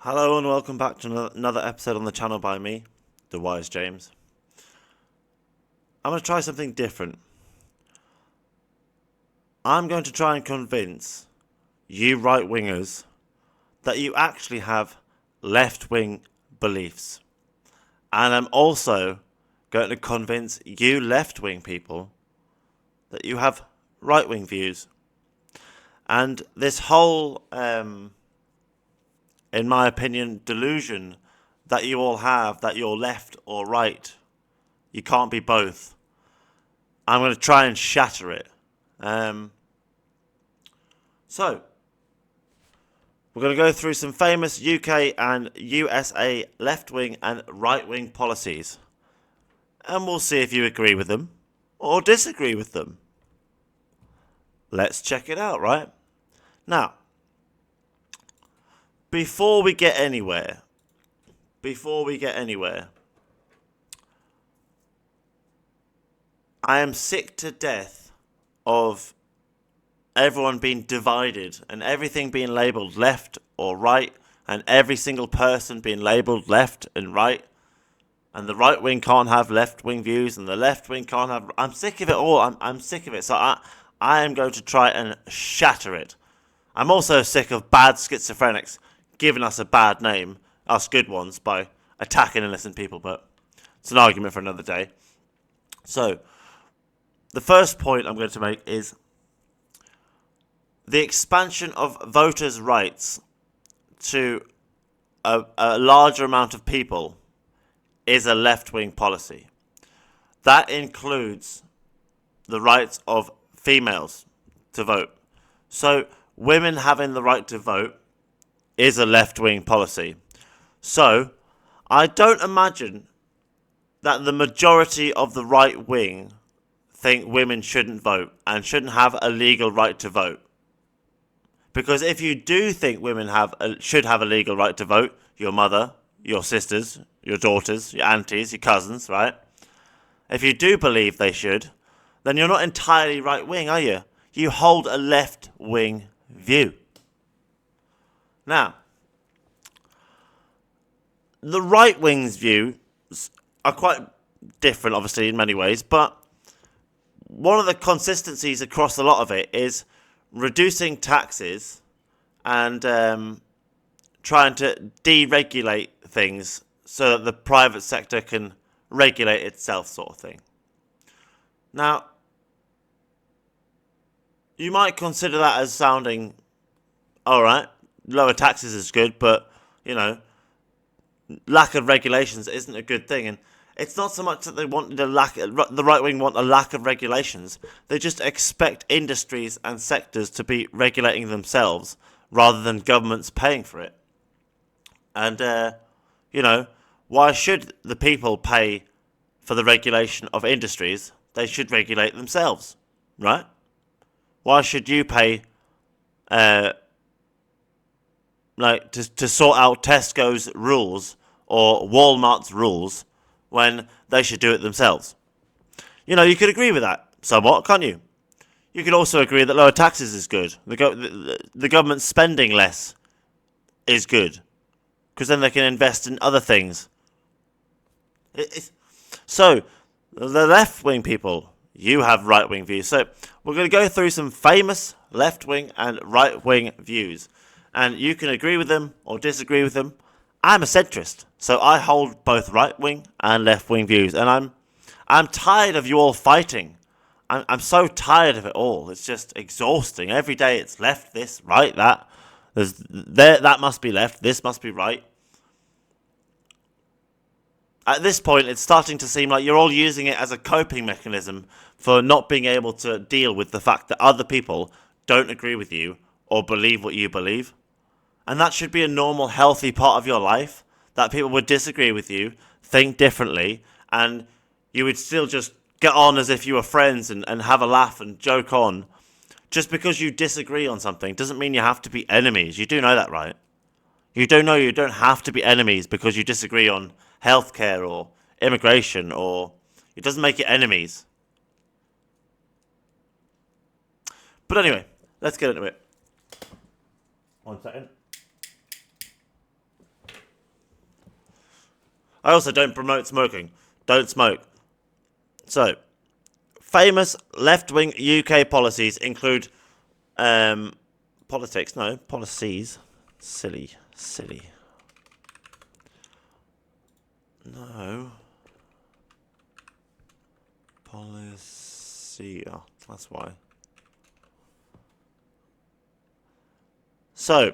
Hello and welcome back to another episode on the channel by me, The Wise James. I'm going to try something different. I'm going to try and convince you right-wingers that you actually have left-wing beliefs. And I'm also going to convince you left-wing people that you have right-wing views. And this whole, in my opinion, delusion that you all have, that you're left or right, you can't be both. I'm going to try and shatter it. So, we're going to go through some famous UK and USA left-wing and right-wing policies. And we'll see if you agree with them or disagree with them. Let's check it out, right? Now, before we get anywhere, I am sick to death of everyone being divided and everything being labelled left or right and every single person being labelled left and right and the right wing can't have left wing views and the left wing can't have... I'm sick of it all. I'm sick of it. So I am going to try and shatter it. I'm also sick of bad schizophrenics giving us a bad name, us good ones, by attacking innocent people, but it's an argument for another day. So, the first point I'm going to make is the expansion of voters' rights to a larger amount of people is a left-wing policy. That includes the rights of females to vote. So, women having the right to vote is a left-wing policy. So, I don't imagine that the majority of the right wing think women shouldn't vote and shouldn't have a legal right to vote. Because if you do think women should have a legal right to vote, your mother, your sisters, your daughters, your aunties, your cousins, right? If you do believe they should, then you're not entirely right-wing, are you? You hold a left-wing view. Now, the right-wing's views are quite different, obviously, in many ways, but one of the consistencies across a lot of it is reducing taxes and trying to deregulate things so that the private sector can regulate itself, sort of thing. Now, you might consider that as sounding, alright, lower taxes is good, but, you know, lack of regulations isn't a good thing. And it's not so much that they want the right wing want a lack of regulations. They just expect industries and sectors to be regulating themselves rather than governments paying for it. And, you know, why should the people pay for the regulation of industries? They should regulate themselves, right? Why should you pay, to sort out Tesco's rules or Walmart's rules when they should do it themselves? You know, you could agree with that somewhat, can't you? You could also agree that lower taxes is good. The government spending less is good, because then they can invest in other things. So, the left-wing people, you have right-wing views. So, we're going to go through some famous left-wing and right-wing views. And you can agree with them or disagree with them. I'm a centrist, so I hold both right-wing and left-wing views. And I'm tired of you all fighting. I'm so tired of it all. It's just exhausting. Every day it's left, this, right, that. That must be left, this must be right. At this point, it's starting to seem like you're all using it as a coping mechanism for not being able to deal with the fact that other people don't agree with you or believe what you believe. And that should be a normal, healthy part of your life, that people would disagree with you, think differently, and you would still just get on as if you were friends and have a laugh and joke on. Just because you disagree on something doesn't mean you have to be enemies. You do know that, right? You do know you don't have to be enemies because you disagree on healthcare or immigration, or it doesn't make you enemies. But anyway, let's get into it. 1 second. I also don't promote smoking. Don't smoke. So, famous left-wing UK policies include policies. Silly. No. Policy. Oh, that's why. So,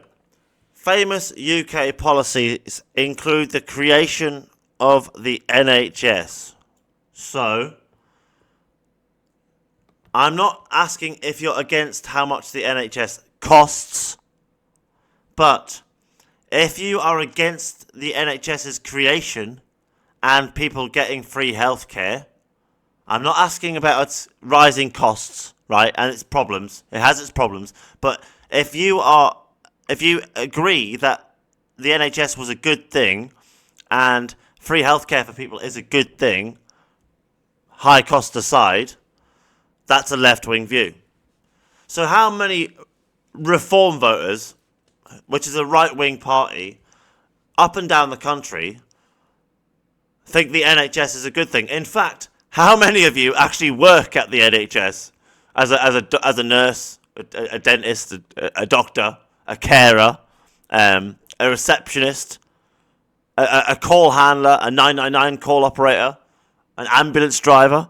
famous UK policies include the creation of the NHS. So, I'm not asking if you're against how much the NHS costs, but if you are against the NHS's creation and people getting free healthcare, I'm not asking about its rising costs, right, and its problems. It has its problems, but if you agree that the NHS was a good thing and free healthcare for people is a good thing, high cost aside, that's a left-wing view. So how many Reform voters, which is a right-wing party, up and down the country, think the NHS is a good thing? In fact, how many of you actually work at the NHS as a nurse, a dentist, a doctor, a carer, a receptionist, a call handler, a 999 call operator, an ambulance driver?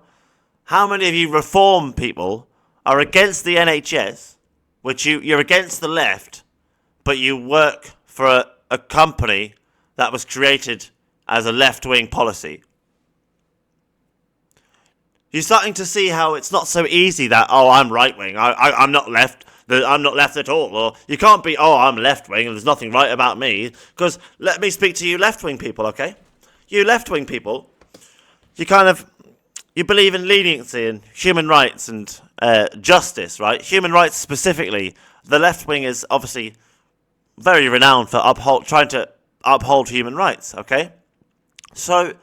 How many of you Reform people are against the NHS, which you're against the left, but you work for a company that was created as a left-wing policy? You're starting to see how it's not so easy that, oh, I'm right-wing, I'm not left, I'm not left at all. Or you can't be, oh, I'm left-wing and there's nothing right about me. Because let me speak to you left-wing people, okay? You left-wing people, you believe in leniency and human rights and justice, right? Human rights specifically. The left wing is obviously very renowned for trying to uphold human rights, okay? So,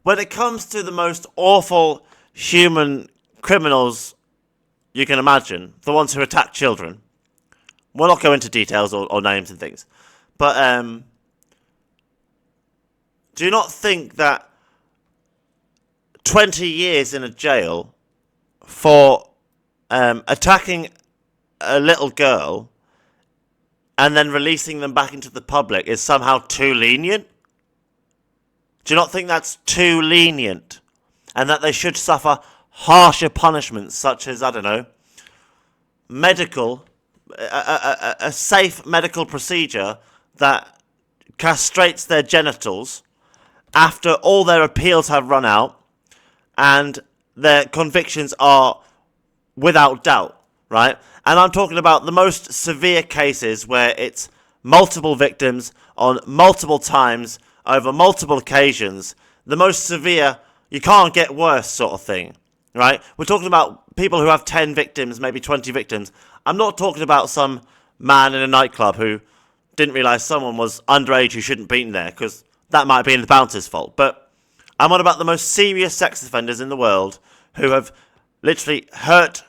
when it comes to the most awful human criminals you can imagine, the ones who attack children, we'll not go into details or names and things, but do you not think that 20 years in a jail for attacking a little girl and then releasing them back into the public is somehow too lenient? Do you not think that's too lenient? And that they should suffer harsher punishments such as, I don't know, a safe medical procedure that castrates their genitals after all their appeals have run out and their convictions are without doubt, right? And I'm talking about the most severe cases where it's multiple victims on multiple times over multiple occasions. The most severe, you can't get worse sort of thing, right? We're talking about people who have 10 victims, maybe 20 victims. I'm not talking about some man in a nightclub who didn't realise someone was underage who shouldn't be in there, because that might have been the bouncer's fault. But I'm on about the most serious sex offenders in the world who have literally hurt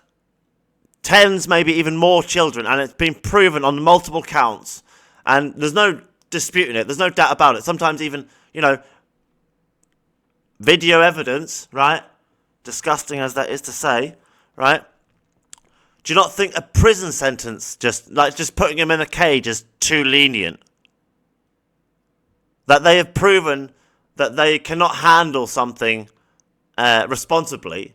tens, maybe even more children, and it's been proven on multiple counts, and there's no disputing it, there's no doubt about it. Sometimes even, video evidence, right? Disgusting as that is to say, right? Do you not think a prison sentence, just putting him in a cage, is too lenient? That they have proven that they cannot handle something responsibly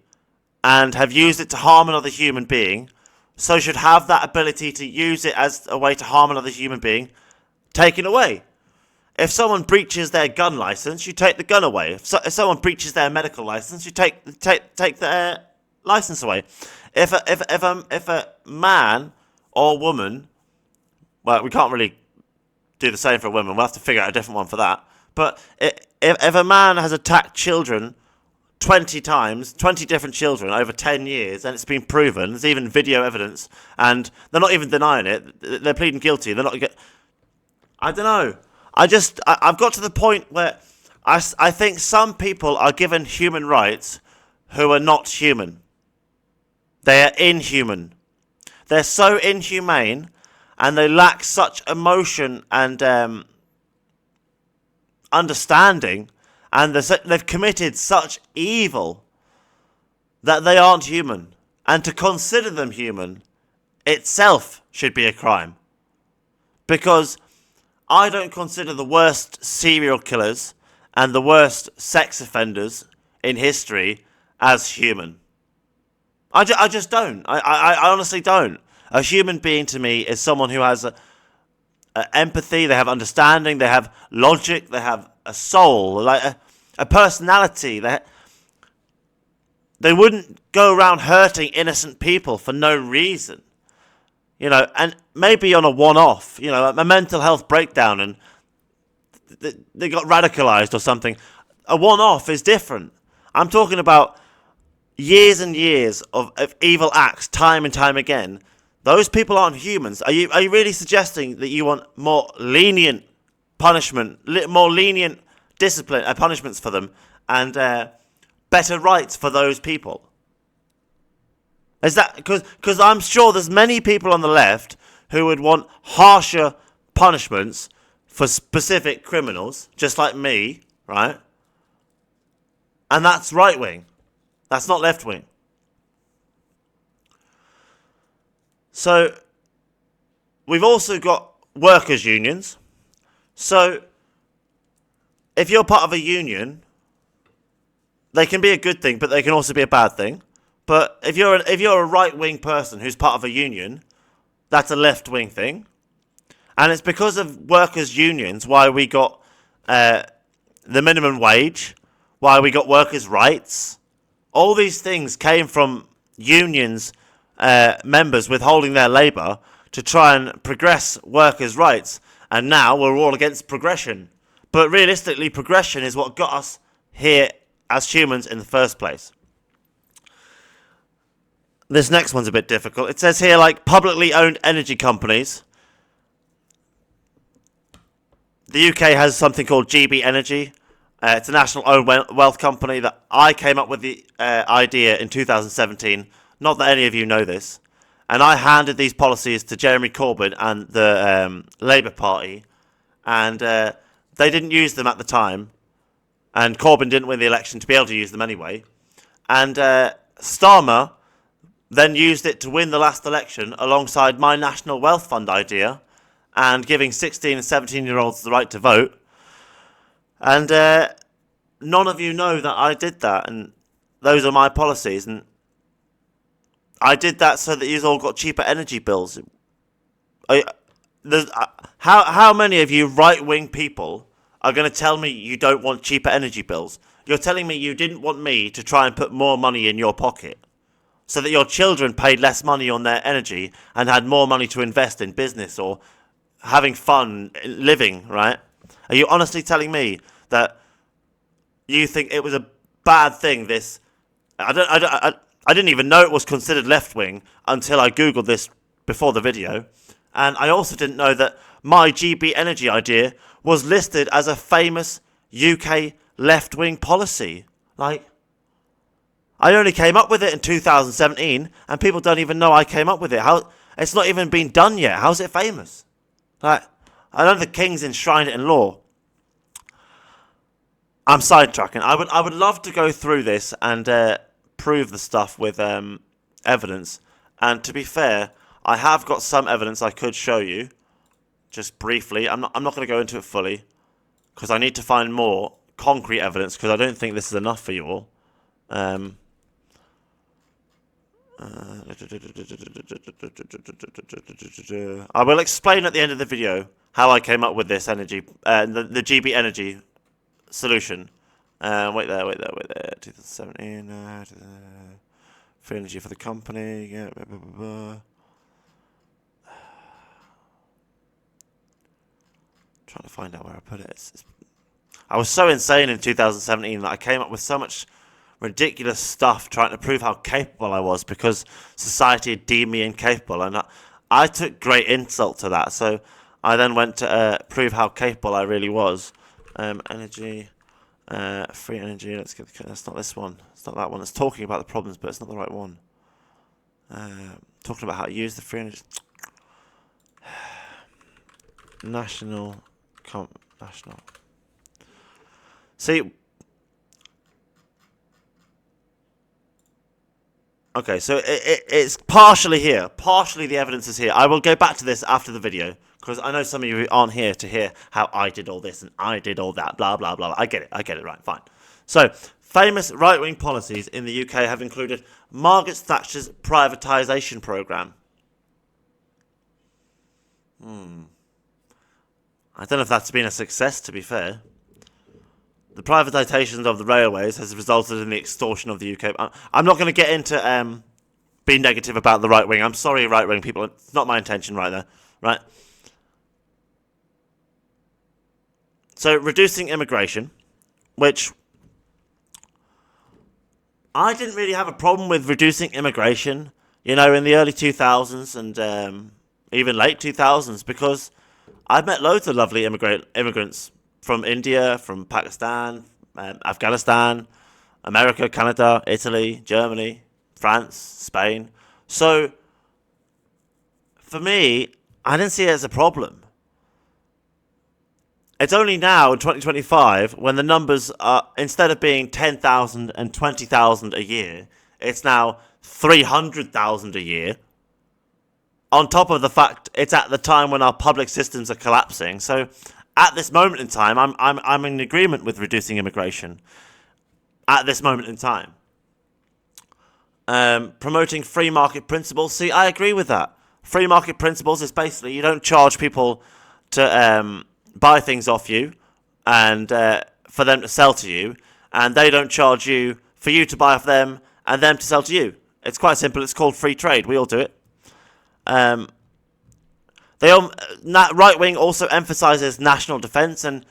and have used it to harm another human being, so should have that ability to use it as a way to harm another human being taken away. If someone breaches their gun license, you take the gun away. If someone breaches their medical license, you take their license away. If a man or woman, well, we can't really do the same for a woman. We'll have to figure out a different one for that. But if a man has attacked children 20 times, 20 different children over 10 years, and it's been proven, there's even video evidence, and they're not even denying it, they're pleading guilty, they're not... I don't know. I've got to the point where I think some people are given human rights who are not human. They are inhuman. They're so inhumane, and they lack such emotion and understanding And they've committed such evil that they aren't human. And to consider them human itself should be a crime. Because I don't consider the worst serial killers and the worst sex offenders in history as human. I just don't. I honestly don't. A human being to me is someone who has empathy, they have understanding, they have logic, they have a soul, like a personality. They wouldn't go around hurting innocent people for no reason. And maybe on a one-off, a mental health breakdown and they got radicalized or something. A one-off is different. I'm talking about years and years of evil acts, time and time again. Those people aren't humans. Are you really suggesting that you want more lenient punishment, more lenient discipline, punishments for them, and better rights for those people? Is that because I'm sure there's many people on the left who would want harsher punishments for specific criminals, just like me, right? And that's right wing. That's not left wing. So we've also got workers' unions. So if you're part of a union, they can be a good thing, but they can also be a bad thing. But if you're a right-wing person who's part of a union, that's a left-wing thing. And it's because of workers' unions why we got the minimum wage, why we got workers' rights. All these things came from unions, members withholding their labour to try and progress workers' rights. And now we're all against progression. But realistically, progression is what got us here as humans in the first place. This next one's a bit difficult. It says here, like, publicly owned energy companies. The UK has something called GB Energy. It's a national owned wealth company that I came up with the idea in 2017. Not that any of you know this. And I handed these policies to Jeremy Corbyn and the Labour Party. And they didn't use them at the time. And Corbyn didn't win the election to be able to use them anyway. And Starmer then used it to win the last election alongside my National Wealth Fund idea and giving 16 and 17-year-olds the right to vote. And none of you know that I did that, and those are my policies. And I did that so that you all got cheaper energy bills. How many of you right-wing people are going to tell me you don't want cheaper energy bills? You're telling me you didn't want me to try and put more money in your pocket so that your children paid less money on their energy and had more money to invest in business or having fun living, right? Are you honestly telling me that you think it was a bad thing, this? I didn't even know it was considered left-wing until I Googled this before the video. And I also didn't know that my GB Energy idea was listed as a famous UK left-wing policy. Like, I only came up with it in 2017, and people don't even know I came up with it. It's not even been done yet. How's it famous? Like, I know the King's enshrined it in law. I'm sidetracking. I would love to go through this and prove the stuff with evidence. And to be fair, I have got some evidence I could show you, just briefly. I'm not going to go into it fully because I need to find more concrete evidence because I don't think this is enough for you all. I will explain at the end of the video how I came up with this energy, the GB Energy solution. Wait there. 2017. Free energy for the company. Yeah. Trying to find out where I put it. I was so insane in 2017 that I came up with so much ridiculous stuff trying to prove how capable I was because society had deemed me incapable, and I took great insult to that. So I then went to prove how capable I really was. Energy, free energy. Let's get. That's not this one. It's not that one. It's talking about the problems, but it's not the right one. Talking about how to use the free energy. National. See, Okay, so it's partially here. Partially the evidence is here. I will go back to this after the video, because I know some of you aren't here to hear how I did all this and I did all that, blah, blah, blah. I get it, right, fine. So, famous right-wing policies in the UK have included Margaret Thatcher's privatisation programme. I don't know if that's been a success, to be fair. The privatisation of the railways has resulted in the extortion of the UK. I'm not going to get into being negative about the right wing. I'm sorry, right wing people. It's not my intention right there. Right? So, reducing immigration, which I didn't really have a problem with reducing immigration, in the early 2000s and even late 2000s, because I've met loads of lovely immigrants from India, from Pakistan, Afghanistan, America, Canada, Italy, Germany, France, Spain. So, for me, I didn't see it as a problem. It's only now, in 2025, when the numbers are, instead of being 10,000 and 20,000 a year, it's now 300,000 a year. On top of the fact, it's at the time when our public systems are collapsing. So, at this moment in time, I'm in agreement with reducing immigration. At this moment in time, promoting free market principles. See, I agree with that. Free market principles is basically you don't charge people to buy things off you, and for them to sell to you, and they don't charge you for you to buy off them and them to sell to you. It's quite simple. It's called free trade. We all do it. Right wing also emphasises national defence, and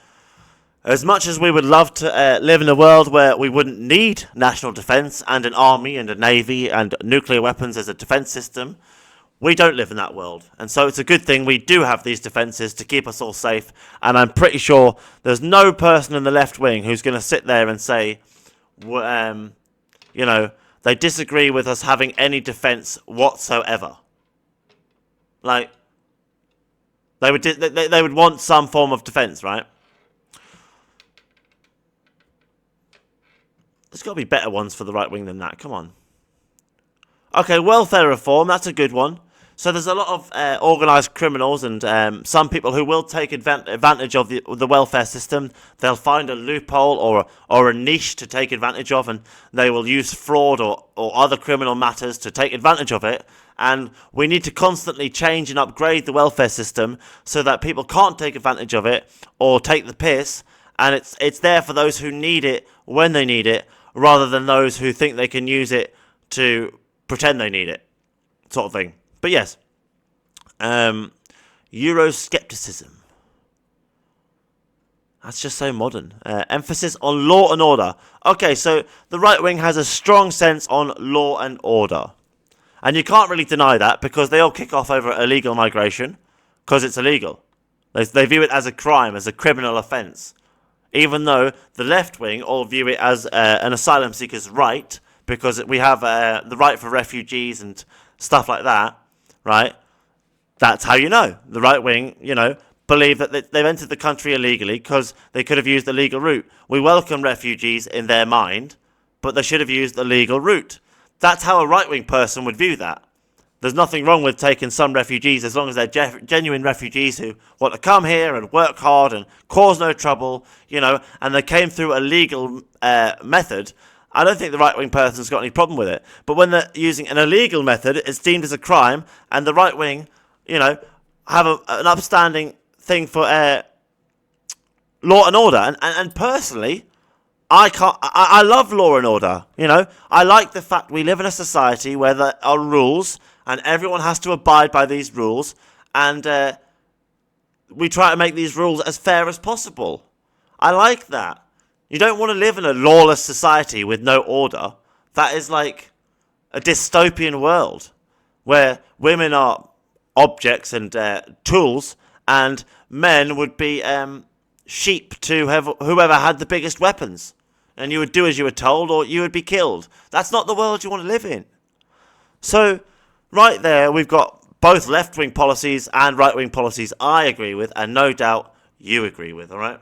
as much as we would love to live in a world where we wouldn't need national defence and an army and a navy and nuclear weapons as a defence system, we don't live in that world. And so it's a good thing we do have these defences to keep us all safe, and I'm pretty sure there's no person in the left wing who's going to sit there and say, they disagree with us having any defence whatsoever. Like, they would want some form of defence, right? There's got to be better ones for the right wing than that. Come on. Okay, welfare reform. That's a good one. So there's a lot of organised criminals and some people who will take advantage of the welfare system. They'll find a loophole or a niche to take advantage of, and they will use fraud or other criminal matters to take advantage of it. And we need to constantly change and upgrade the welfare system so that people can't take advantage of it or take the piss. And it's there for those who need it when they need it, rather than those who think they can use it to pretend they need it, sort of thing. But yes, Euroscepticism. That's just so modern. Emphasis on law and order. Okay, so the right wing has a strong sense on law and order. And you can't really deny that, because they all kick off over illegal migration, because it's illegal. They view it as a crime, as a criminal offence. Even though the left wing all view it as an asylum seeker's right, because we have the right for refugees and stuff like that, right? That's how you know. The right wing, believe that they've entered the country illegally because they could have used the legal route. We welcome refugees in their mind, but they should have used the legal route. That's how a right-wing person would view that. There's nothing wrong with taking some refugees as long as they're genuine refugees who want to come here and work hard and cause no trouble, and they came through a legal method. I don't think the right-wing person's got any problem with it. But when they're using an illegal method, it's deemed as a crime, and the right-wing, have an upstanding thing for law and order. And personally, I love law and order, I like the fact we live in a society where there are rules and everyone has to abide by these rules, and we try to make these rules as fair as possible. I like that. You don't want to live in a lawless society with no order. That is like a dystopian world where women are objects and tools, and men would be sheep to whoever had the biggest weapons. And you would do as you were told, or you would be killed. That's not the world you want to live in. So, right there, we've got both left-wing policies and right-wing policies I agree with, and no doubt you agree with, alright?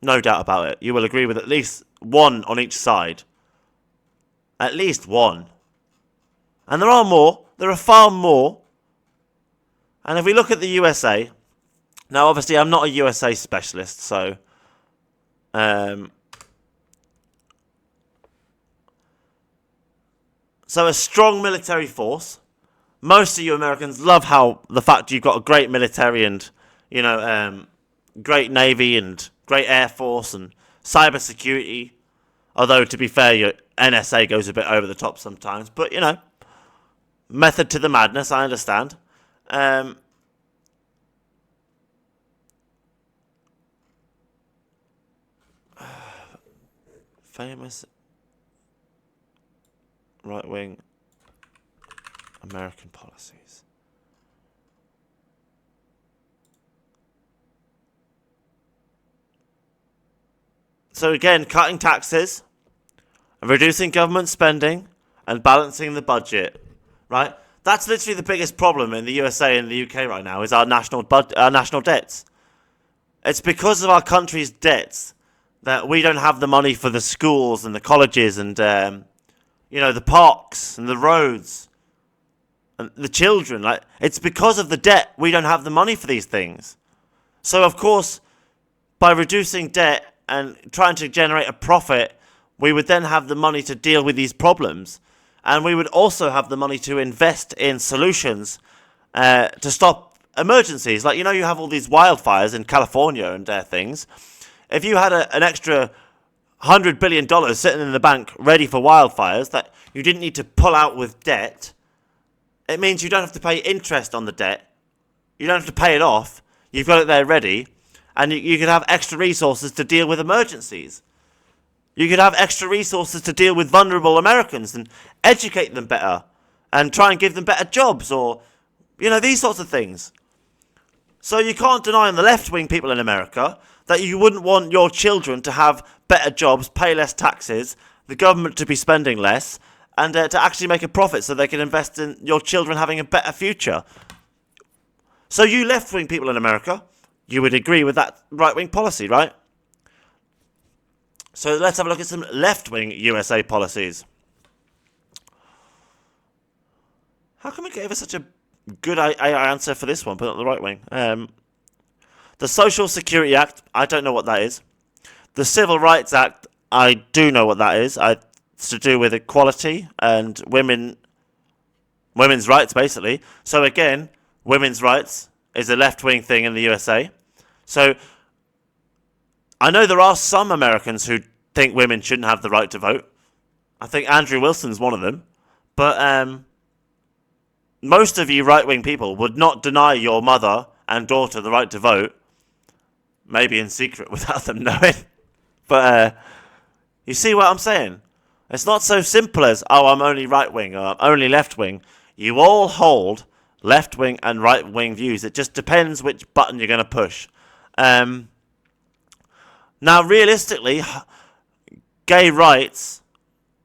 No doubt about it. You will agree with at least one on each side. At least one. And there are more. There are far more. And if we look at the USA, now obviously I'm not a USA specialist, so so a strong military force. Most of you Americans love the fact you've got a great military and, great navy and great air force and cyber security. Although, to be fair, your NSA goes a bit over the top sometimes. But, method to the madness, I understand. Famous right-wing American policies. So again, cutting taxes, reducing government spending, and balancing the budget, right? That's literally the biggest problem in the USA and the UK right now is our national debts. It's because of our country's debts that we don't have the money for the schools and the colleges and, the parks and the roads and the children. Like, it's because of the debt we don't have the money for these things. So, of course, by reducing debt and trying to generate a profit, we would then have the money to deal with these problems. And we would also have the money to invest in solutions to stop emergencies. Like, you have all these wildfires in California and things. If you had an extra $100 billion sitting in the bank ready for wildfires that you didn't need to pull out with debt, it means you don't have to pay interest on the debt. You don't have to pay it off. You've got it there ready. And you can have extra resources to deal with emergencies. You could have extra resources to deal with vulnerable Americans and educate them better and try and give them better jobs or, these sorts of things. So you can't deny on the left-wing people in America that you wouldn't want your children to have better jobs, pay less taxes, the government to be spending less, and to actually make a profit so they can invest in your children having a better future. So you left-wing people in America, you would agree with that right-wing policy, right? So let's have a look at some left-wing USA policies. How come we gave us such a good answer for this one, but not the right wing? The Social Security Act, I don't know what that is. The Civil Rights Act, I do know what that is. It's to do with equality and women's rights, basically. So again, women's rights is a left-wing thing in the USA. So I know there are some Americans who think women shouldn't have the right to vote. I think Andrew Wilson's one of them. But most of you right-wing people would not deny your mother and daughter the right to vote. Maybe in secret without them knowing. But you see what I'm saying? It's not so simple as, I'm only right-wing or I'm only left-wing. You all hold left-wing and right-wing views. It just depends which button you're going to push. Now, realistically, gay rights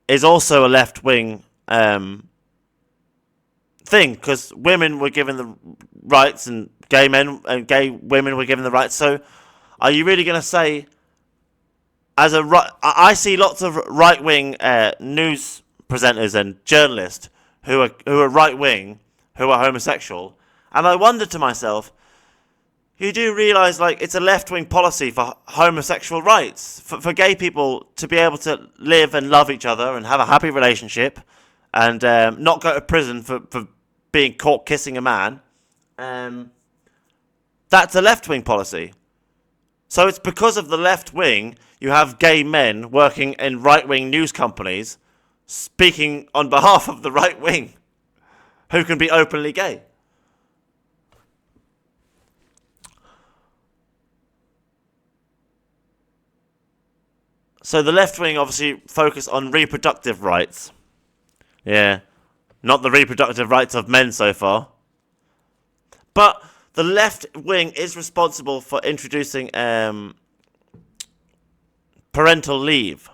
is also a left-wing thing because women were given the rights and gay men and gay women were given the rights. So are you really going to say, I see lots of right-wing news presenters and journalists who are right-wing, who are homosexual, and I wonder to myself, you do realise, it's a left-wing policy for homosexual rights, for gay people to be able to live and love each other and have a happy relationship and not go to prison for being caught kissing a man. That's a left-wing policy. So it's because of the left wing you have gay men working in right-wing news companies speaking on behalf of the right wing who can be openly gay. So the left wing obviously focus on reproductive rights. Yeah, not the reproductive rights of men so far. But the left wing is responsible for introducing parental leave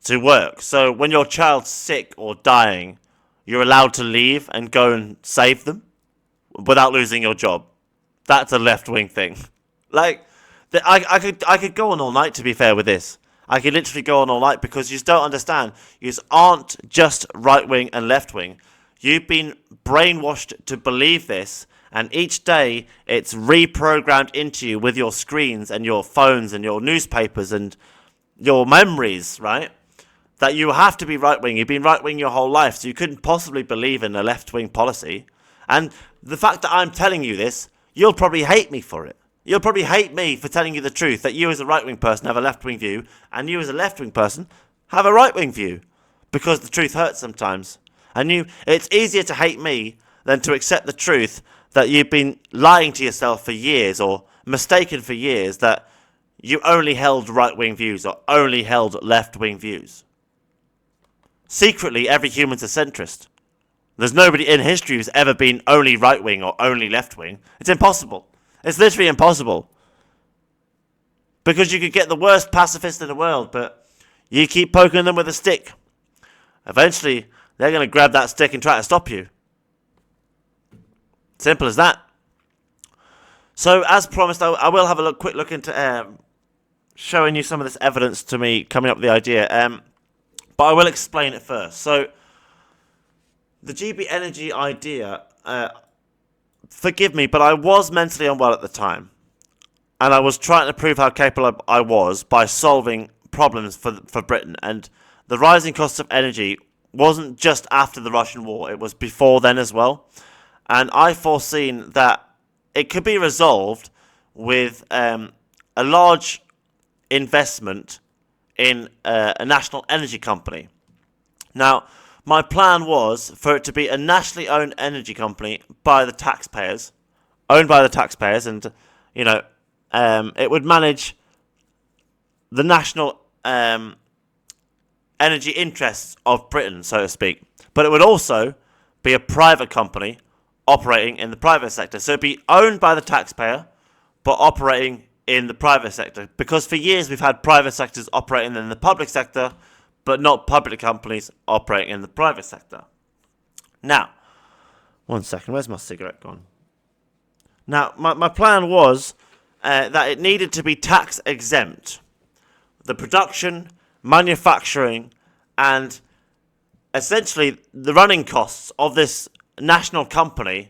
to work. So when your child's sick or dying, you're allowed to leave and go and save them without losing your job. That's a left wing thing. I could go on all night, to be fair, with this. I could literally go on all night because you just don't understand. You aren't just right-wing and left-wing. You've been brainwashed to believe this, and each day it's reprogrammed into you with your screens and your phones and your newspapers and your memories, right? That you have to be right-wing. You've been right-wing your whole life, so you couldn't possibly believe in a left-wing policy. And the fact that I'm telling you this, you'll probably hate me for it. You'll probably hate me for telling you the truth, that you as a right-wing person have a left-wing view, and you as a left-wing person have a right-wing view. Because the truth hurts sometimes. And it's easier to hate me than to accept the truth that you've been lying to yourself for years, or mistaken for years, that you only held right-wing views or only held left-wing views. Secretly, every human's a centrist. There's nobody in history who's ever been only right-wing or only left-wing. It's impossible. It's literally impossible. Because you could get the worst pacifist in the world, but you keep poking them with a stick. Eventually, they're going to grab that stick and try to stop you. Simple as that. So, as promised, I will have a quick look into showing you some of this evidence to me coming up with the idea. But I will explain it first. So, the GB Energy idea, forgive me, but I was mentally unwell at the time. And I was trying to prove how capable I was by solving problems for Britain. And the rising costs of energy wasn't just after the Russian war, it was before then as well. And I foreseen that it could be resolved with a large investment in a national energy company. Now, my plan was for it to be a nationally owned energy company by the taxpayers, owned by the taxpayers, and, you know, it would manage the national energy interests of Britain, so to speak. But it would also be a private company operating in the private sector. So it'd be owned by the taxpayer, but operating in the private sector. Because for years we've had private sectors operating in the public sector, but not public companies operating in the private sector. Now, one second, where's my cigarette gone? Now, my plan was that it needed to be tax exempt. The production, manufacturing, and essentially the running costs of this national company,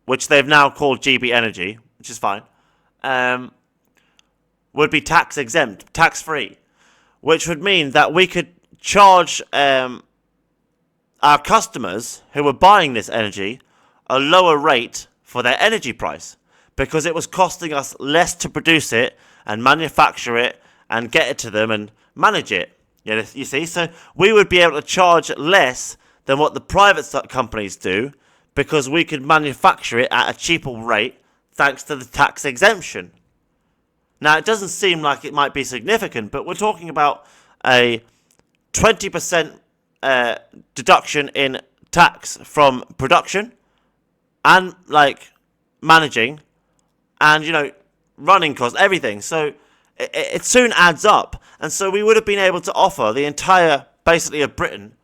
which they've now called GB Energy, which is fine, would be tax exempt, tax free, which would mean that we could charge our customers who were buying this energy a lower rate for their energy price, because it was costing us less to produce it and manufacture it and get it to them and manage it. You see, so we would be able to charge less than what the private companies do, because we could manufacture it at a cheaper rate thanks to the tax exemption. Now, it doesn't seem like it might be significant, but we're talking about a 20% deduction in tax from production and, like, managing and, you know, running costs, everything. So it soon adds up. And so we would have been able to offer the entire, basically, of Britain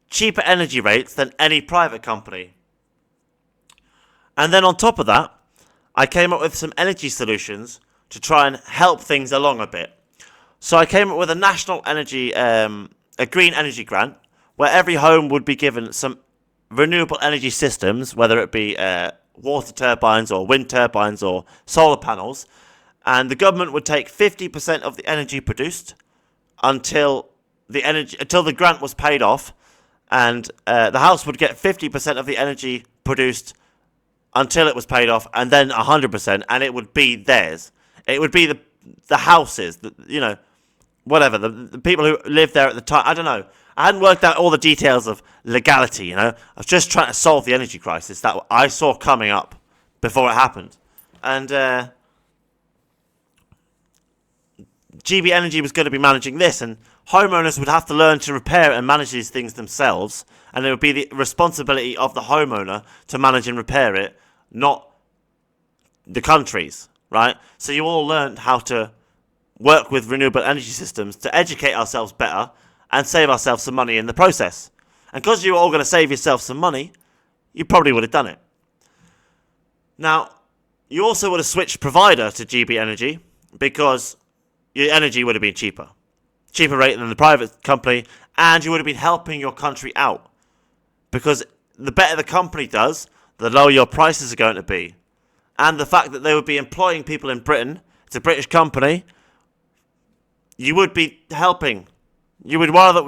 cheaper energy rates than any private company. And then on top of that, I came up with some energy solutions to try and help things along a bit. So I came up with a national energy, a green energy grant, where every home would be given some renewable energy systems, whether it be water turbines or wind turbines or solar panels, and the government would take 50% of the energy produced until the grant was paid off, and the house would get 50% of the energy produced until it was paid off, and then 100%, and it would be theirs. It would be the houses, you know, whatever, the people who lived there at the time. I don't know. I hadn't worked out all the details of legality, you know. I was just trying to solve the energy crisis that I saw coming up before it happened. And GB Energy was going to be managing this, and homeowners would have to learn to repair and manage these things themselves, and it would be the responsibility of the homeowner to manage and repair it, not the countries, right? So you all learned how to work with renewable energy systems to educate ourselves better and save ourselves some money in the process. And because you were all going to save yourself some money, you probably would have done it. Now, you also would have switched provider to GB Energy, because your energy would have been cheaper rate than the private company, and you would have been helping your country out. Because the better the company does, the lower your prices are going to be. And the fact that they would be employing people in Britain, it's a British company, you would be helping. You'd rather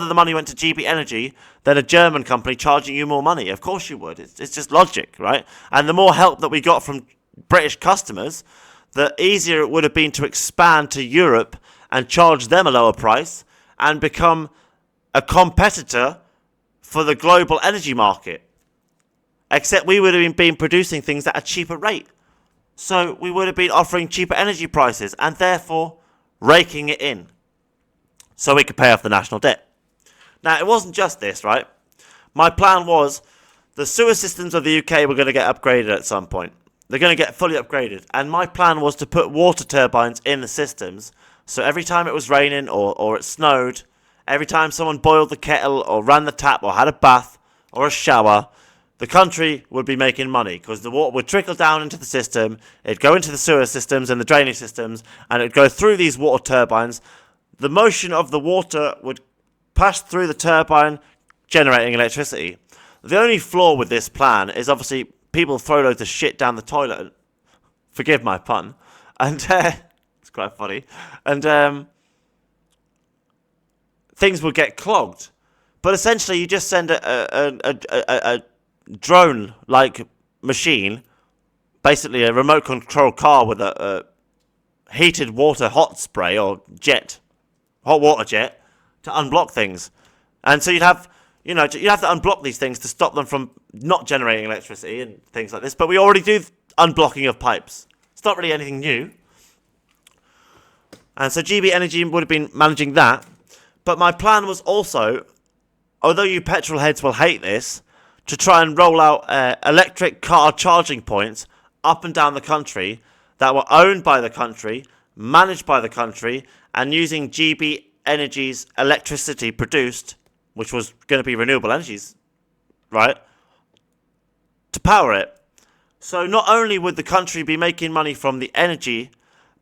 the money went to GB Energy than a German company charging you more money. Of course you would. It's just logic, right? And the more help that we got from British customers, the easier it would have been to expand to Europe and charge them a lower price and become a competitor for the global energy market. Except we would have been producing things at a cheaper rate. So we would have been offering cheaper energy prices and therefore raking it in so we could pay off the national debt. Now, it wasn't just this, right? My plan was the sewer systems of the UK were going to get upgraded at some point. They're going to get fully upgraded. And my plan was to put water turbines in the systems. So every time it was raining or it snowed, every time someone boiled the kettle or ran the tap or had a bath or a shower, the country would be making money because the water would trickle down into the system, it'd go into the sewer systems and the drainage systems, and it'd go through these water turbines. The motion of the water would pass through the turbine, generating electricity. The only flaw with this plan is obviously people throw loads of shit down the toilet. Forgive my pun. And it's quite funny. And things would get clogged. But essentially, you just send a drone-like machine, basically a remote control car with a heated water hot spray or hot water jet, to unblock things. And so you'd have to unblock these things to stop them from not generating electricity and things like this. But we already do unblocking of pipes. It's not really anything new. And so GB Energy would have been managing that. But my plan was also, although you petrol heads will hate this, to try and roll out electric car charging points up and down the country that were owned by the country, managed by the country, and using GB Energy's electricity produced, which was going to be renewable energies, right, to power it. So not only would the country be making money from the energy,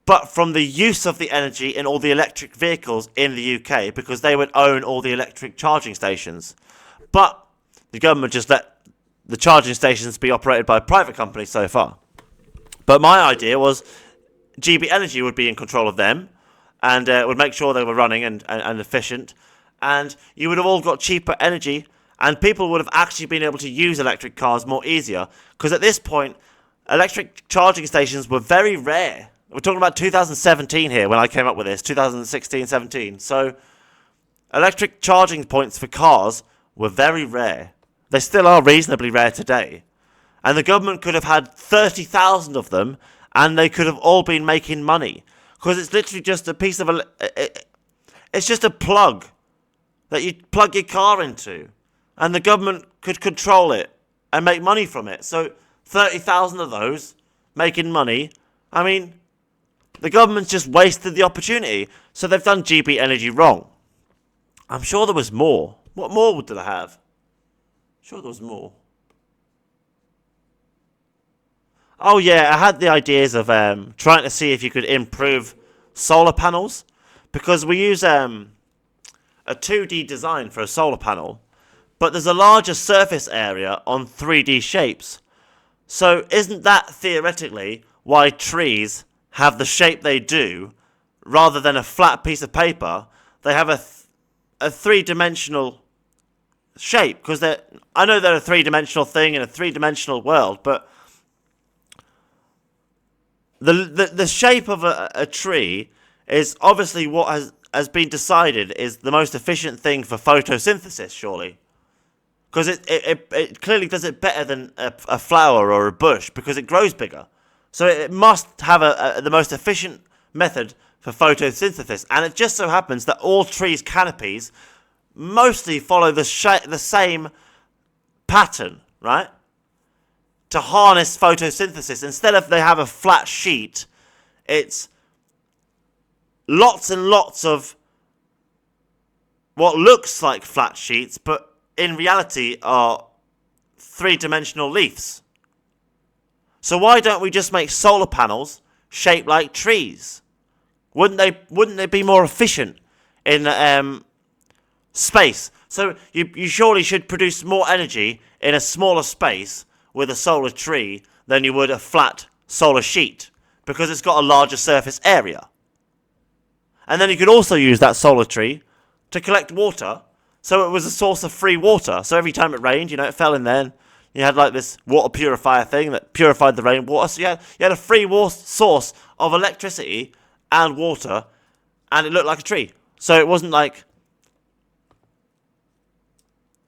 but from the use of the energy in all the electric vehicles in the UK, because they would own all the electric charging stations. But the government just let the charging stations be operated by private companies so far. But my idea was GB Energy would be in control of them and would make sure they were running and efficient. And you would have all got cheaper energy and people would have actually been able to use electric cars more easier. Because at this point, electric charging stations were very rare. We're talking about 2017 here when I came up with this, 2016, 17. So electric charging points for cars were very rare. They still are reasonably rare today. And the government could have had 30,000 of them and they could have all been making money. Because it's literally just a piece of... It's just a plug that you plug your car into. And the government could control it and make money from it. So 30,000 of those making money. I mean, the government's just wasted the opportunity. So they've done GB Energy wrong. I'm sure there was more. What more did I have? Sure there was more. Oh yeah, I had the ideas of trying to see if you could improve solar panels. Because we use a 2D design for a solar panel. But there's a larger surface area on 3D shapes. So isn't that theoretically why trees have the shape they do rather than a flat piece of paper? They have a three-dimensional shape, because I know they're a three-dimensional thing in a three-dimensional world, but the shape of a tree is obviously what has been decided is the most efficient thing for photosynthesis, surely. Because it clearly does it better than a flower or a bush, because it grows bigger. So it must have the most efficient method for photosynthesis. And it just so happens that all trees' canopies mostly follow the same pattern, right? To harness photosynthesis. Instead of they have a flat sheet, it's lots and lots of what looks like flat sheets, but in reality are three-dimensional leaves. So why don't we just make solar panels shaped like trees? Wouldn't they be more efficient in space? So you surely should produce more energy in a smaller space with a solar tree than you would a flat solar sheet, because it's got a larger surface area. And then you could also use that solar tree to collect water, so it was a source of free water. So every time it rained, it fell in there, and you had like this water purifier thing that purified the rainwater. So you had a free source of electricity and water, and it looked like a tree. So it wasn't like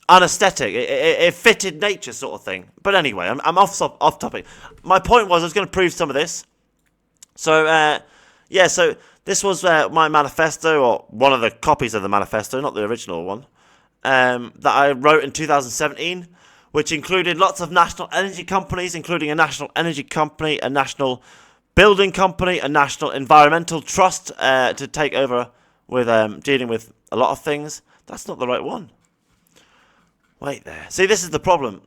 unaesthetic. It fitted nature, sort of thing. But anyway, I'm off topic. My point was I was going to prove some of this. So so this was my manifesto, or one of the copies of the manifesto, not the original one, that I wrote in 2017, which included lots of national energy companies, including a national energy company, a national building company, a national environmental trust to take over with dealing with a lot of things. That's not the right one. Wait there. See, this is the problem.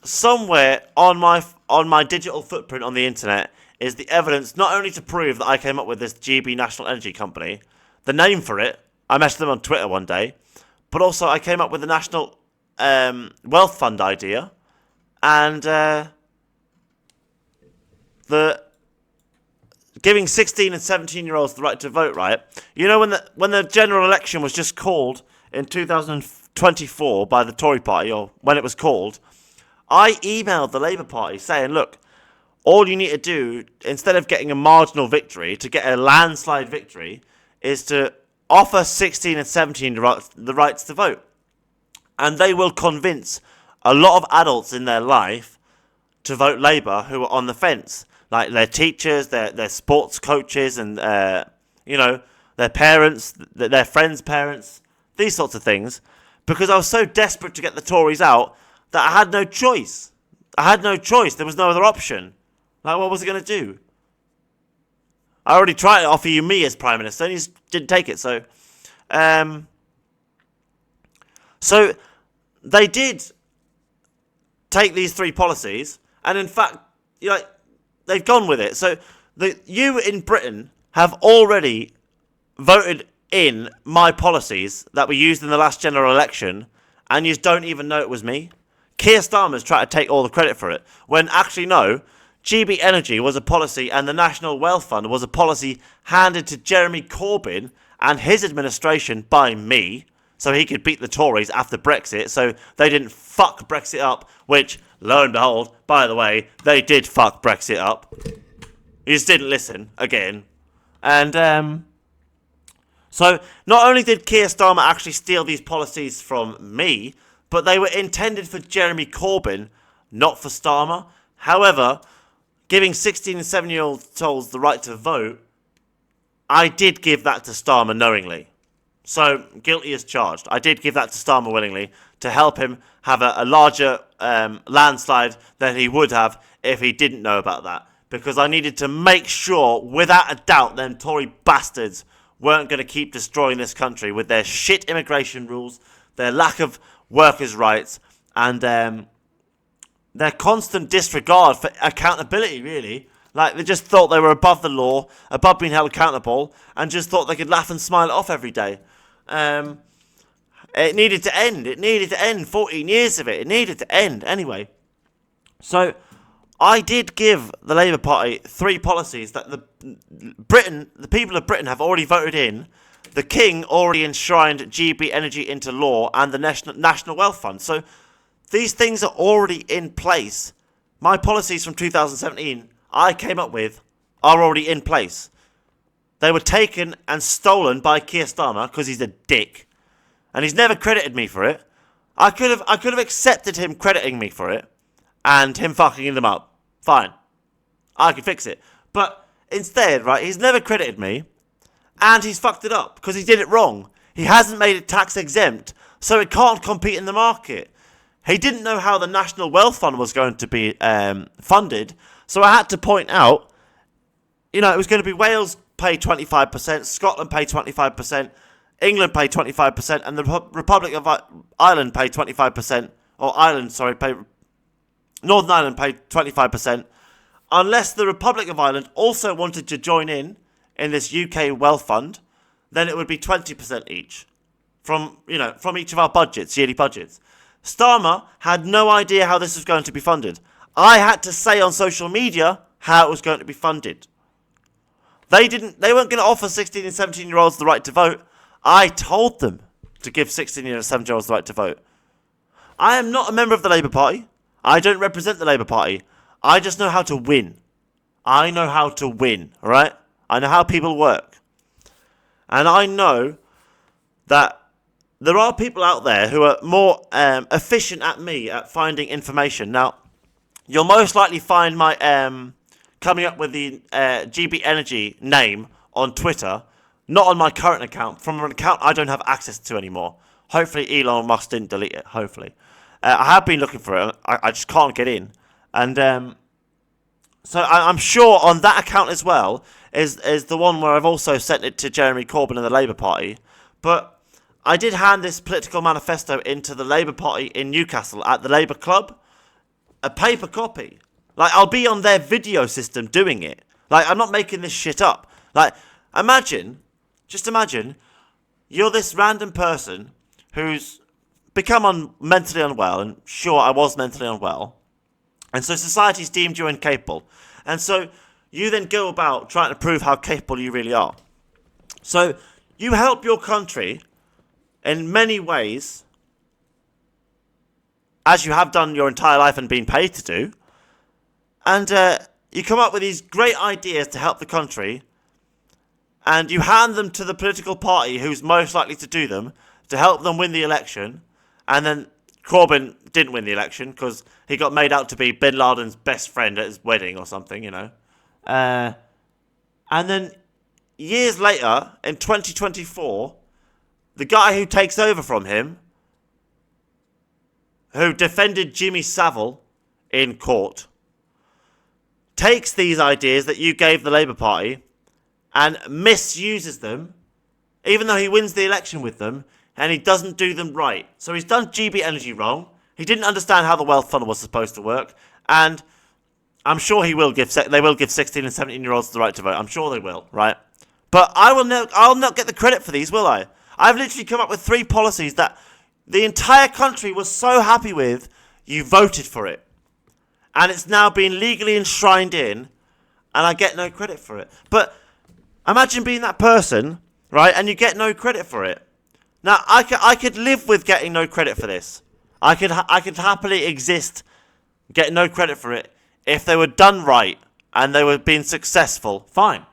Somewhere on my digital footprint on the internet is the evidence not only to prove that I came up with this GB National Energy Company, the name for it, I messaged them on Twitter one day, but also I came up with the National Wealth Fund idea, and the giving 16 and 17-year-olds the right to vote, right? When the general election was just called in 2024 by the Tory party, or when it was called, I emailed the Labour Party saying, look, all you need to do, instead of getting a marginal victory, to get a landslide victory, is to offer 16 and 17 the rights to vote. And they will convince a lot of adults in their life to vote Labour who are on the fence. Like their teachers, their sports coaches, and their parents, their friends' parents, these sorts of things. Because I was so desperate to get the Tories out that I had no choice. There was no other option. Like, what was I going to do? I already tried to offer you me as Prime Minister, and you just didn't take it. So they did take these three policies, and in fact, they've gone with it. So you in Britain have already voted in my policies that were used in the last general election, and you don't even know it was me. Keir Starmer's trying to take all the credit for it, when actually no, GB Energy was a policy, and the National Wealth Fund was a policy handed to Jeremy Corbyn and his administration by me, so he could beat the Tories after Brexit, so they didn't fuck Brexit up, which, lo and behold, by the way, they did fuck Brexit up. You just didn't listen, again. And, so, not only did Keir Starmer actually steal these policies from me, but they were intended for Jeremy Corbyn, not for Starmer. However, giving 16 and 17-year-olds the right to vote, I did give that to Starmer knowingly. So, guilty as charged. I did give that to Starmer willingly to help him have a larger landslide than he would have if he didn't know about that. Because I needed to make sure, without a doubt, them Tory bastards weren't going to keep destroying this country with their shit immigration rules, their lack of workers' rights, and their constant disregard for accountability, really. Like, they just thought they were above the law, above being held accountable, and just thought they could laugh and smile it off every day. It needed to end. It needed to end. 14 years of it. It needed to end. Anyway. So, I did give the Labour Party three policies that the people of Britain have already voted in. The King already enshrined GB Energy into law, and the National Wealth Fund. So, these things are already in place. My policies from 2017 I came up with are already in place. They were taken and stolen by Keir Starmer because he's a dick, and he's never credited me for it. I could have accepted him crediting me for it, and him fucking them up. Fine, I can fix it. But instead, right, he's never credited me, and he's fucked it up because he did it wrong. He hasn't made it tax exempt, so it can't compete in the market. He didn't know how the National Wealth Fund was going to be funded, so I had to point out, it was going to be Wales pay 25%, Scotland pay 25%, England pay 25%, and the Republic of Ireland pay 25%, Northern Ireland pay 25%, unless the Republic of Ireland also wanted to join in in this UK wealth fund, then it would be 20% each from each of our budgets, yearly budgets. Starmer had no idea how this was going to be funded. I had to say on social media how it was going to be funded. They weren't going to offer 16 and 17-year-olds the right to vote. I told them to give 16 and 17-year-olds the right to vote. I am not a member of the Labour Party. I don't represent the Labour Party. I just know how to win. I know how to win, alright? I know how people work. And I know that there are people out there who are more efficient at me at finding information. Now, you'll most likely find my coming up with the GB Energy name on Twitter, not on my current account, from an account I don't have access to anymore. Hopefully Elon Musk didn't delete it, hopefully. I have been looking for it, I just can't get in. And so I'm sure on that account as well is the one where I've also sent it to Jeremy Corbyn and the Labour Party. But I did hand this political manifesto into the Labour Party in Newcastle at the Labour Club. A paper copy. Like, I'll be on their video system doing it. Like, I'm not making this shit up. Like, just imagine, you're this random person who's become mentally unwell, and sure, I was mentally unwell. And so society's deemed you incapable. And so you then go about trying to prove how capable you really are. So you help your country in many ways, as you have done your entire life and been paid to do. And you come up with these great ideas to help the country, and you hand them to the political party who's most likely to do them, to help them win the election. And then Corbyn didn't win the election because he got made out to be Bin Laden's best friend at his wedding or something, And then years later, in 2024, the guy who takes over from him, who defended Jimmy Savile in court, takes these ideas that you gave the Labour Party and misuses them, even though he wins the election with them, and he doesn't do them right. So he's done GB Energy wrong. He didn't understand how the wealth fund was supposed to work, and I'm sure they will give 16 and 17-year-olds the right to vote. I'm sure they will, right? But I'll not get the credit for these, will I? I've literally come up with 3 policies that the entire country was so happy with, you voted for it. And it's now been legally enshrined in, and I get no credit for it. But imagine being that person, right, and you get no credit for it. Now, I could live with getting no credit for this. I could happily exist, get no credit for it, if they were done right and they were being successful. Fine.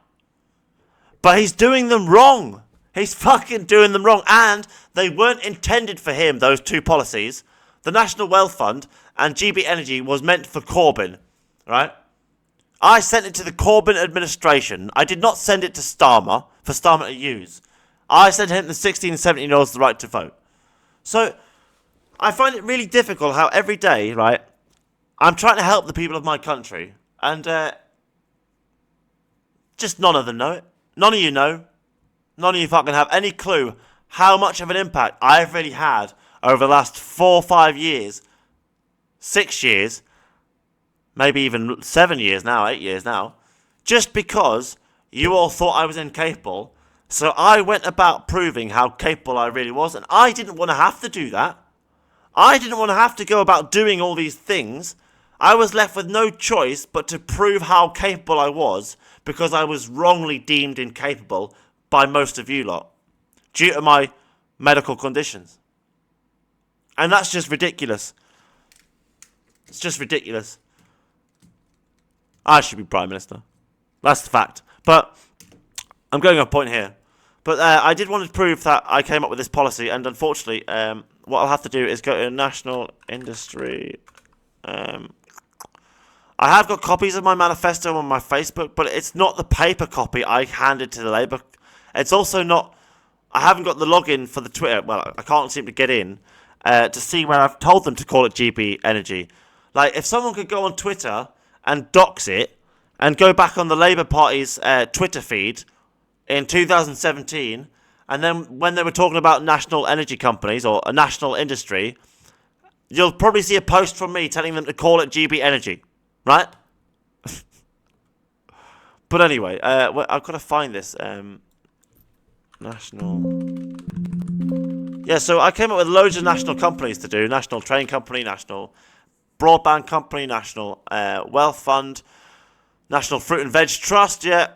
But he's doing them wrong. He's fucking doing them wrong. And they weren't intended for him, those 2 policies. The National Wealth Fund and GB Energy was meant for Corbyn, right? I sent it to the Corbyn administration. I did not send it to Starmer, for Starmer to use. I sent him the 16 and 17-year-olds the right to vote. So, I find it really difficult how every day, right, I'm trying to help the people of my country, and just none of them know it. None of you know. None of you fucking have any clue how much of an impact I've really had over the last 4 or 5 years, 6 years, maybe even 7 years now, 8 years now, just because you all thought I was incapable. So I went about proving how capable I really was, and I didn't want to have to do that. I didn't want to have to go about doing all these things. I was left with no choice but to prove how capable I was, because I was wrongly deemed incapable by most of you lot, due to my medical conditions. And that's just ridiculous. It's just ridiculous. I should be Prime Minister. That's the fact. But I'm going off point here. But I did want to prove that I came up with this policy, and unfortunately, what I'll have to do is go to National Industry. I have got copies of my manifesto on my Facebook, but it's not the paper copy I handed to the Labour. It's also not... I haven't got the login for the Twitter. Well, I can't seem to get in to see where I've told them to call it GB Energy. Like, if someone could go on Twitter and dox it and go back on the Labour Party's Twitter feed in 2017, and then when they were talking about national energy companies or a national industry, you'll probably see a post from me telling them to call it GB Energy, right? But anyway, I've got to find this. National. Yeah, so I came up with loads of national companies to do. National Train Company, National Broadband Company, National Wealth Fund, National Fruit and Veg Trust, yeah.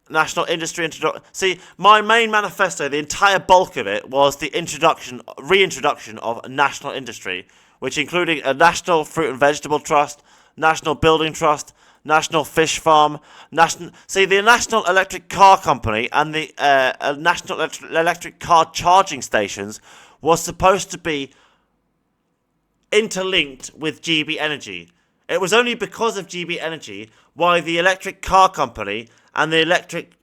National Industry Introduction. See, my main manifesto, the entire bulk of it, was the reintroduction of national industry, which included a National Fruit and Vegetable Trust, National Building Trust, National Fish Farm, the National Electric Car Company and the National Electric Car Charging Stations was supposed to be interlinked with GB Energy. It was only because of GB Energy why the Electric Car Company and the Electric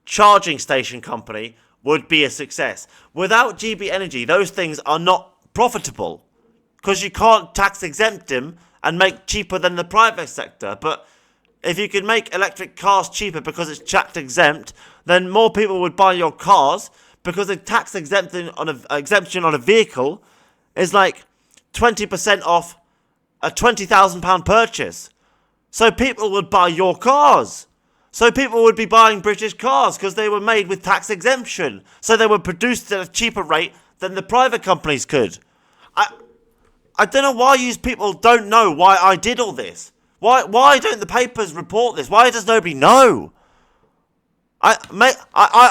Charging Station Company would be a success. Without GB Energy, those things are not profitable because you can't tax exempt them and make cheaper than the private sector. But if you can make electric cars cheaper because it's tax exempt, then more people would buy your cars because the tax exemption on a vehicle is like 20% off a £20,000 purchase. So people would buy your cars. So people would be buying British cars because they were made with tax exemption. So they were produced at a cheaper rate than the private companies could. I don't know why you people don't know why I did all this. Why don't the papers report this? Why does nobody know? I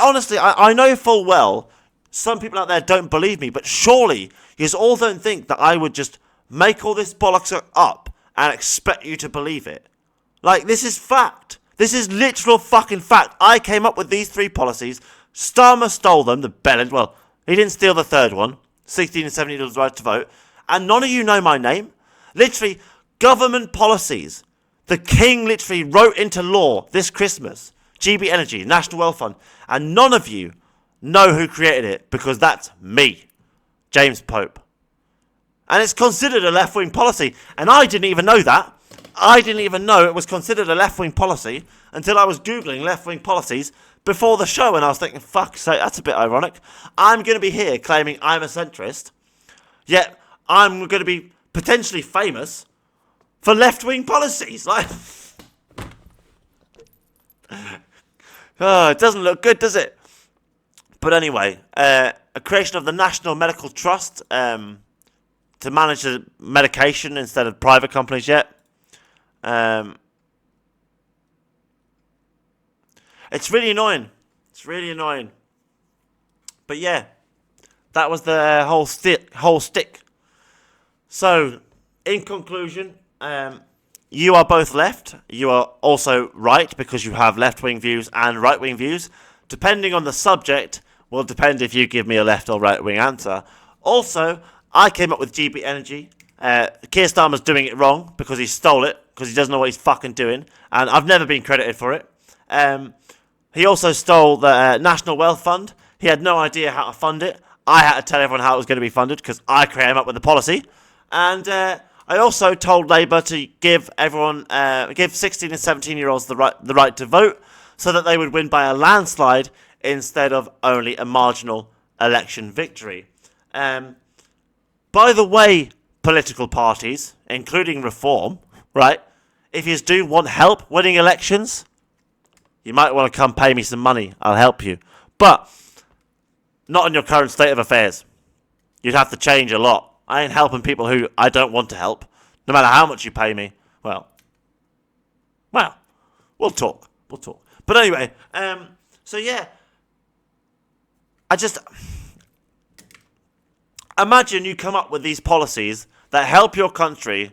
honestly know full well some people out there don't believe me, but surely you all don't think that I would just make all this bollocks up and expect you to believe it. Like, this is fact. This is literal fucking fact. I came up with these 3 policies. Starmer stole them, the bellend. Well, he didn't steal the third one. 16 and 17 year olds right to vote. And none of you know my name. Literally, government policies. The King literally wrote into law this Christmas. GB Energy, National Wealth Fund. And none of you know who created it because that's me, James Pope. And it's considered a left-wing policy. And I didn't even know that. I didn't even know it was considered a left-wing policy until I was Googling left-wing policies before the show. And I was thinking, fuck's sake, that's a bit ironic. I'm going to be here claiming I'm a centrist. Yet I'm going to be potentially famous for left-wing policies. Like, oh, it doesn't look good, does it? But anyway, a creation of the National Medical Trust to manage the medication instead of private companies yet. It's really annoying. It's really annoying. But yeah, that was the whole stick. So, in conclusion, you are both left. You are also right because you have left-wing views and right-wing views. Depending on the subject will depend if you give me a left or right-wing answer. Also, I came up with GB Energy. Keir Starmer's doing it wrong because he stole it, because he doesn't know what he's fucking doing, and I've never been credited for it. He also stole the National Wealth Fund. He had no idea how to fund it. I had to tell everyone how it was going to be funded because I came up with the policy. And I also told Labour to give everyone, give 16 and 17-year-olds the right to vote so that they would win by a landslide instead of only a marginal election victory. By the way, political parties, including Reform, right? If you do want help winning elections, you might want to come pay me some money. I'll help you. But not in your current state of affairs. You'd have to change a lot. I ain't helping people who I don't want to help, no matter how much you pay me. Well, we'll talk. But anyway, so yeah, I just imagine you come up with these policies that help your country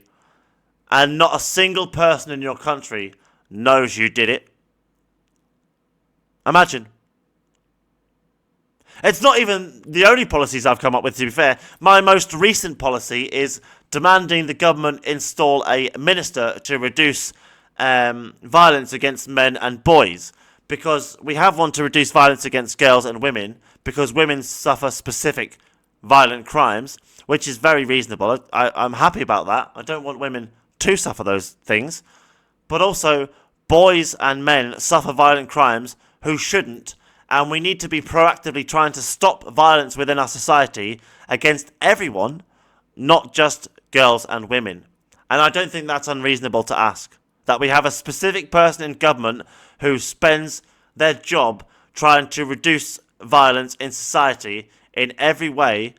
and not a single person in your country knows you did it. Imagine. It's not even the only policies I've come up with, to be fair. My most recent policy is demanding the government install a minister to reduce violence against men and boys. Because we have one to reduce violence against girls and women, because women suffer specific violent crimes, which is very reasonable. I'm happy about that. I don't want women to suffer those things. But also, boys and men suffer violent crimes who shouldn't. And we need to be proactively trying to stop violence within our society against everyone, not just girls and women. And I don't think that's unreasonable to ask. that we have a specific person in government who spends their job trying to reduce violence in society in every way.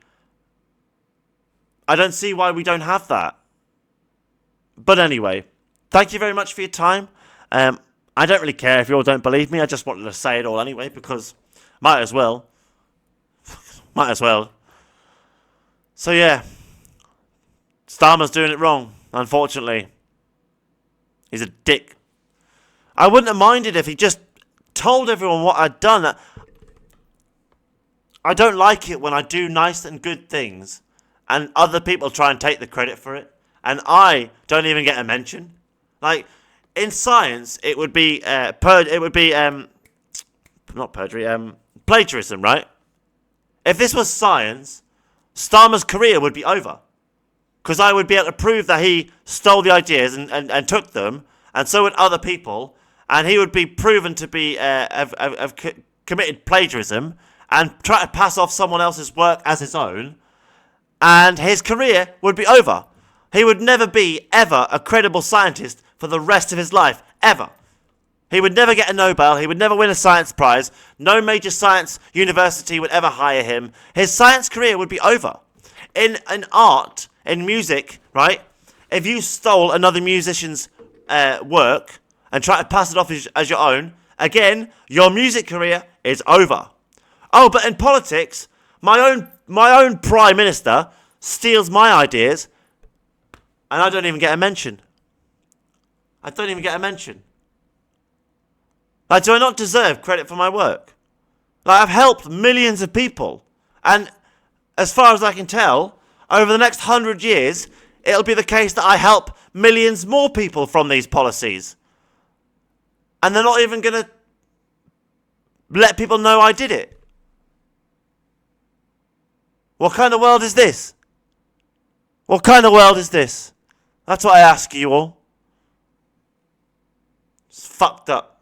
I don't see why we don't have that. But anyway, thank you very much for your time. I don't really care if you all don't believe me. I just wanted to say it all anyway, because might as well. Might as well. So yeah, Starmer's doing it wrong, unfortunately. He's a dick. I wouldn't have minded if he just told everyone what I'd done. I don't like it when I do nice and good things and other people try and take the credit for it, and I don't even get a mention. Like, in science, it would be not perjury, plagiarism, right? If this was science, Starmer's career would be over. Because I would be able to prove that he stole the ideas and took them, and so would other people, and he would be proven to be have committed plagiarism and try to pass off someone else's work as his own, and his career would be over. He would never be, ever, a credible scientist for the rest of his life, ever. He would never get a Nobel, he would never win a science prize, no major science university would ever hire him. His science career would be over. In art, in music, right, if you stole another musician's work and tried to pass it off as your own, again, your music career is over. Oh, but in politics, my own prime minister steals my ideas, and I don't even get a mention. I don't even get a mention. Like, do I not deserve credit for my work? Like, I've helped millions of people, and as far as I can tell, over the next 100 years, it'll be the case that I help millions more people from these policies. And they're not even going to let people know I did it. What kind of world is this? What kind of world is this? That's what I ask you all. It's fucked up.